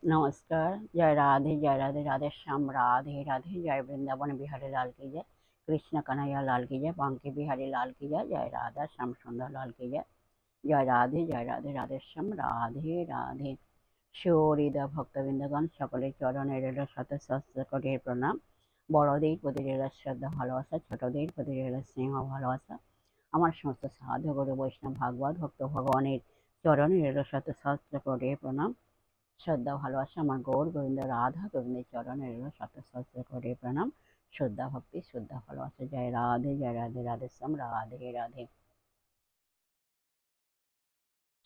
नमस्कार। जय राधे जय राधे। राधे श्याम राधे राधे। जय वृंदावन बिहारी लाल की जय। कृष्ण कन्हैया लाल की जय। बांके बिहारी लाल की जय। जय राधा श्याम सुंदर लाल की जय। जय राधे जय राधे। राधे श्याम राधे राधे। শরীদা ভক্তবৃন্দগণ সকলের চরণে রইল শত সহস্র কোটি প্রণাম। বড়দের প্রতি রইল শ্রদ্ধা ভালোবাসা, ছোটদের প্রতি রইল স্নেহ ভালোবাসা। আমার সমস্ত সাধু গুরু বৈষ্ণব ভাগবত ভক্ত ভগবানের চরণে রইল শত সহস্র কোটি প্রণাম, শ্রদ্ধা ভালোবাসা। আমার গৌর গোবিন্দ রাধা গোবিন্দের চরণে রইল শত সহস্র কোটি প্রণাম, শ্রদ্ধা ভক্তি শ্রদ্ধা ভালোবাসা। জয় রাধে জয় রাধে। রাধে শ্যাম রাধে রাধে।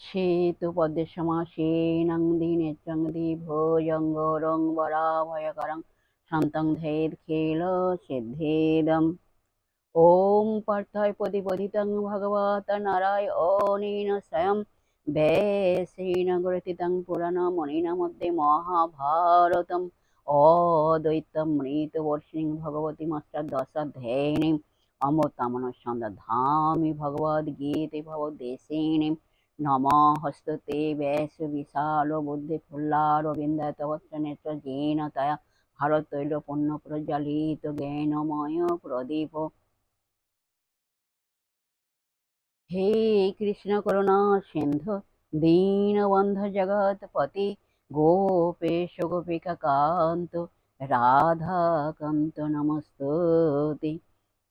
সেতু পদ্মে সমাসীনং দীনেত্রং দিভোজঙ্গরং বরাভয়করং শান্তং ধৈর্যখেল সিদ্ধেদম। ওম পার্থায় পদিপদিতং ভগবত নারায়ণেন স্বয়ং ব্যাসেন গ্রথিতং পুরাণমণিনা মধ্যে মহাভারতম অদ্বৈতমৃতবর্ষিণীং ভগবতীমষ্টাদশাধ্যায়িনীং অমৃতামনুসন্ধামি ভগবদ্গীতে ভবদ্দেশিনীং। নমস্তুতে ব্যাসবিশালবুদ্ধিফুল্লারবিন্দায় তব নেত্র যেন তয়া ভারতৈল পুণ্য প্রজ্বালিত জ্ঞানময় প্রদীপ। हे कृष्ण करुणा सिंधु दीनबंधु जगतपति गोपेश गोपिका कांत राधा कांत नमस्तुते।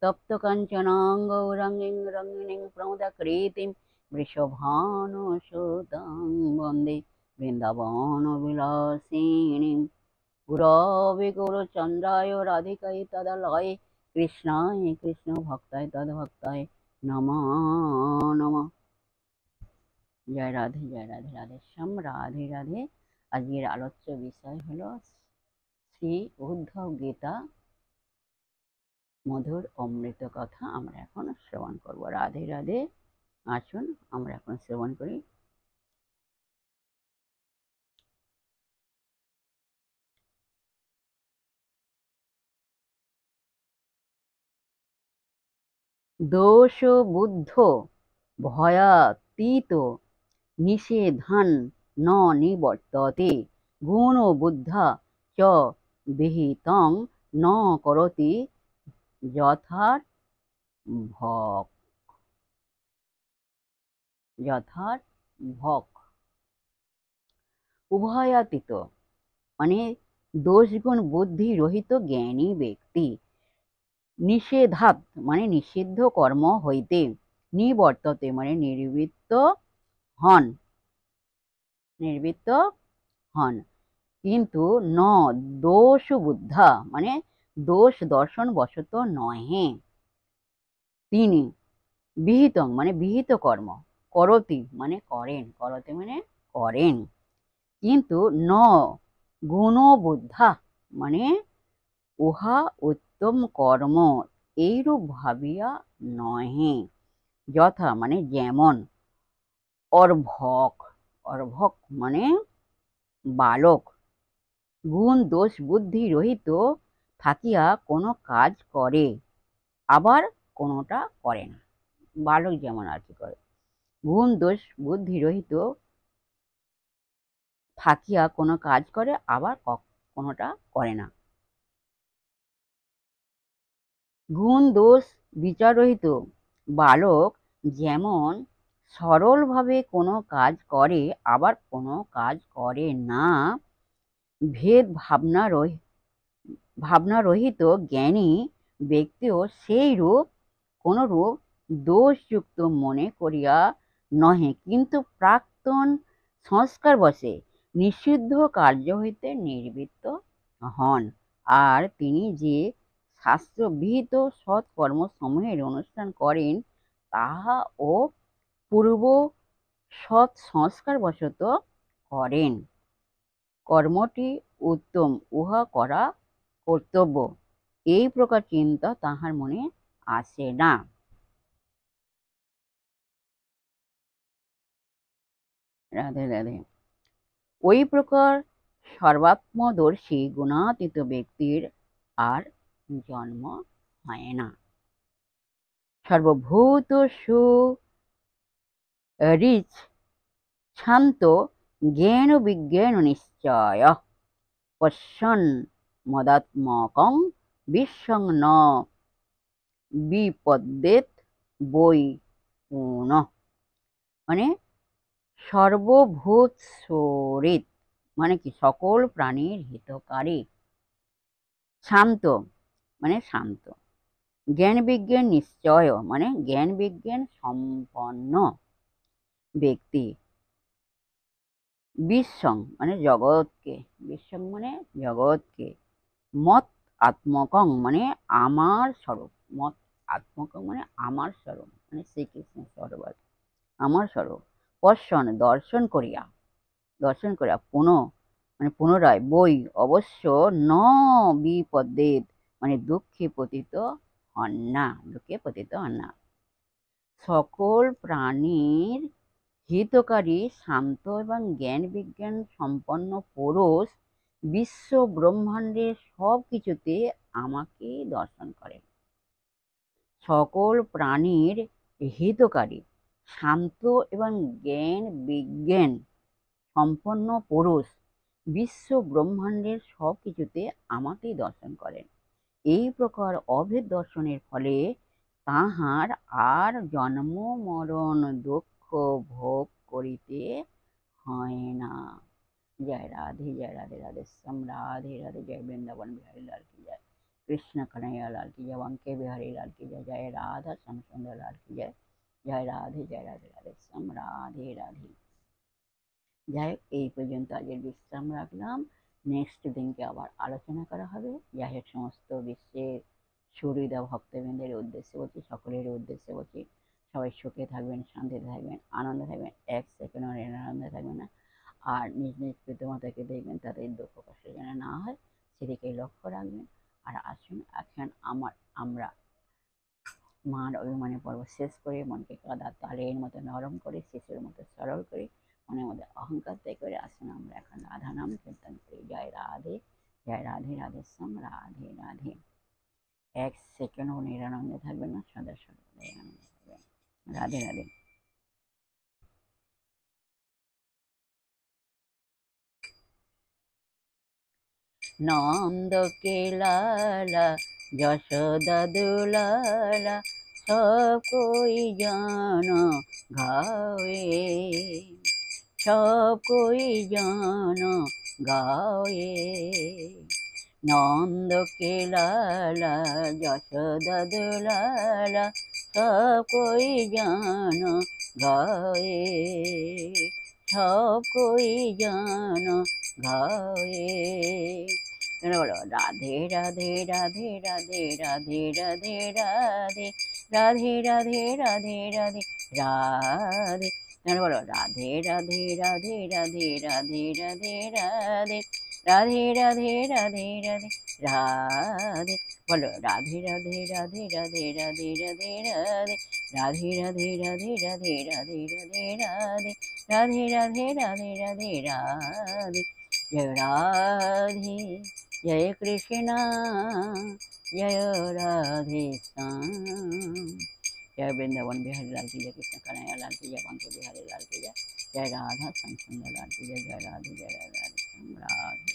तप्त कंचनां गौरांगीं रंगिणीं प्रमदाकृतिं वृषभानुसुतां वन्दे वृन्दावनविलासिनीं। गुरवे गौरचन्द्राय राधिकाय तदालये कृष्णाय कृष्णभक्ताय तद्भक्ताय नमो नमः। जय राधे जय राधे। राधे श्याम राधे राधे। आजकेर आलोच्य विषय हलो श्री उद्धव गीता मधुर अमृत कथा आमरा एखन श्रवण करब। राधे राधे। आसुन आमरा एखन श्रवण करी। दोष बुद्ध भयातीत निषेधान न निवर्तते गुण बुद्धा च विहितं न करोति यथार्भक। उभयातीत माने दोषगुण बुद्धि रहित ज्ञानी व्यक्ति, निषेधात् माने निषिद्ध कर्म हईते, निवर्तते माने निर्वृत्त हन किन्तु न दोष बुद्धा माने दोष दर्शन बशत नहे तिनि विहितं माने विहित कर्म करोति माने करें, करते माने करें, किन्तु न गुण बुद्धा माने उहा उत्तम कर्म एइरूप भाबिया नहे। यथा माने जेमन अर्भक, अर्भक माने बालक गुण दोष बुद्धि रहित থাকিয়া কোনো কাজ করে আবার কোনোটা করে না। বালক যেমন আর কি করে, গুণ দোষ বুদ্ধি রহিত থাকিয়া কোনো কাজ করে আবার কোনোটা করে না। গুণ দোষ বিচার রহিত বালক যেমন সরলভাবে কোনো কাজ করে আবার কোনো কাজ করে না, ভেদ ভাবনা রহিত জ্ঞানী ব্যক্তিও সেইরূপ কোনরূপ দোষযুক্ত মনে করিয়া নহে, কিন্তু প্রাক্তন সংস্কার বশে নিষিদ্ধ কার্য হইতে নিবৃত্ত হন। আর তিনি যে শাস্ত্রবিহিত সৎকর্ম সমূহের অনুষ্ঠান করেন তাহা ও পূর্ব সৎ সংস্কার বশত করেন। কর্মটি উত্তম, উহা করা কর্তব্য, এই প্রকার চিন্তা তাহার মনে আসে না। রাধে রাধে। ওই প্রকার সর্বাত্মদর্শী গুণাতীত ব্যক্তির আর জন্ম হয় না। সর্বভূত সুরিচ শান্ত জ্ঞান বিজ্ঞান নিশ্চয় পশ্যন মদাত্মকং বিশ্বং ন বিপদ্যেত বৈ পুনঃ। মানে সর্বভূত সরিত মানে কি সকল প্রাণীর হিতকারী, শান্ত মানে শান্ত, জ্ঞান বিজ্ঞান নিশ্চয় মানে জ্ঞান বিজ্ঞান সম্পন্ন ব্যক্তি, বিশ্বং মানে জগৎকে, বিশ্বং মানে জগৎকে, মত আত্মকং মানে আমার স্বরূপ, মত আত্মকং মানে আমার স্বরূপ মানে শ্রীকৃষ্ণের স্বরূপ, আমার স্বরূপ, পশ্যন দর্শন করিয়া পুনঃ মানে পুনরায়, বই অবশ্য ন বিপদ্যেত মানে দুঃখে পতিত হন না, দুঃখে পতিত হন না। সকল প্রাণীর হিতকারী শান্ত এবং জ্ঞান বিজ্ঞান সম্পন্ন পুরুষ বিশ্ব ব্রহ্মাণ্ডের সব কিছুতে আমাকে দর্শন করেন। সকল প্রাণীর হিতকারী শান্ত এবং জ্ঞান বিজ্ঞান সম্পন্ন পুরুষ বিশ্ব ব্রহ্মাণ্ডের সব কিছুতে আমাকেই দর্শন করেন। এই প্রকার অভেদ দর্শনের ফলে তাহার আর জন্ম মরণ দুঃখ ভোগ করিতে হয় না। জয় রাধে রাধে শ্যাম রাধে রাধে, জয় বৃন্দাবন বিহারী লাল की जय, কৃষ্ণ कन्हैया लाल की जय, বাঙ্কে বিহারী লাল की जय, জয় রাধা শ্যাম সুন্দর লাল की जय, জয় রাধে রাধে শ্যাম রাধে রাধে। যাই হোক, এই পর্যন্ত আজকের বিশ্রাম রাখলাম। নেক্সট দিনকে আবার আলোচনা করা হবে। যাই হোক, সমস্ত বিশ্বের সুহৃদা ভক্তবৃন্দের উদ্দেশ্যে বলছি, সকলের উদ্দেশ্যে বলছি, সবাই সুখে থাকবেন, শান্তিতে থাকবেন, আনন্দে থাকবেন, এক সেকেন্ডও আনন্দে থাকবেন না। আর নিজ নিজ পিতামাতাকে দেখবেন তাদের দুঃখ কষ্ট যেন না হয়, সেদিকে লক্ষ্য রাখবেন। আর আসুন এখন আমরা মার অভিমানী পর্ব শেষ করে মনকে কাদা তালের মতো নরম করে, শিশুর মতো সরল করে, মনের মধ্যে অহংকার ত্যাগ করে আসুন আমরা এখন রাধা নাম কীর্তন করি। জয় রাধে রাধে শ্যাম রাধে রাধে। এক সেকেন্ডও নিরানন্দে থাকবেন না, সদা সর্বদা আনন্দে থাকবেন। রাধে রাধে। নন্দ কে লালা যশোদা দুলালা সব कोई जान गावे, सब कोई जान गावे। नंद के लाला यशोदा दुलाला सब कोई जान गावे, सब कोई जान गावे। बोलो राधे राधे राधे राधे राधे राधे राधे राधे राधे राधे राधे राधे। बोलो राधे राधे राधे राधे राधे राधे राधे राधे राधे राधे राधे राधे। बोलो राधे राधे राधे राधे राधे राधे राधे राधे राधे राधे राधे राधे राधे राधे राधे राधे राधे राधे राधे। जय राधे जय कृष्णा जय राधे श्याम। जय वृंदावन बिहारी लाल की जय, कृष्ण कन्हैया लाल की जय, बांके बिहारी लाल की जय, जय राधा श्याम सुंदर लाल की जय, जय राधे राधे श्याम राधे।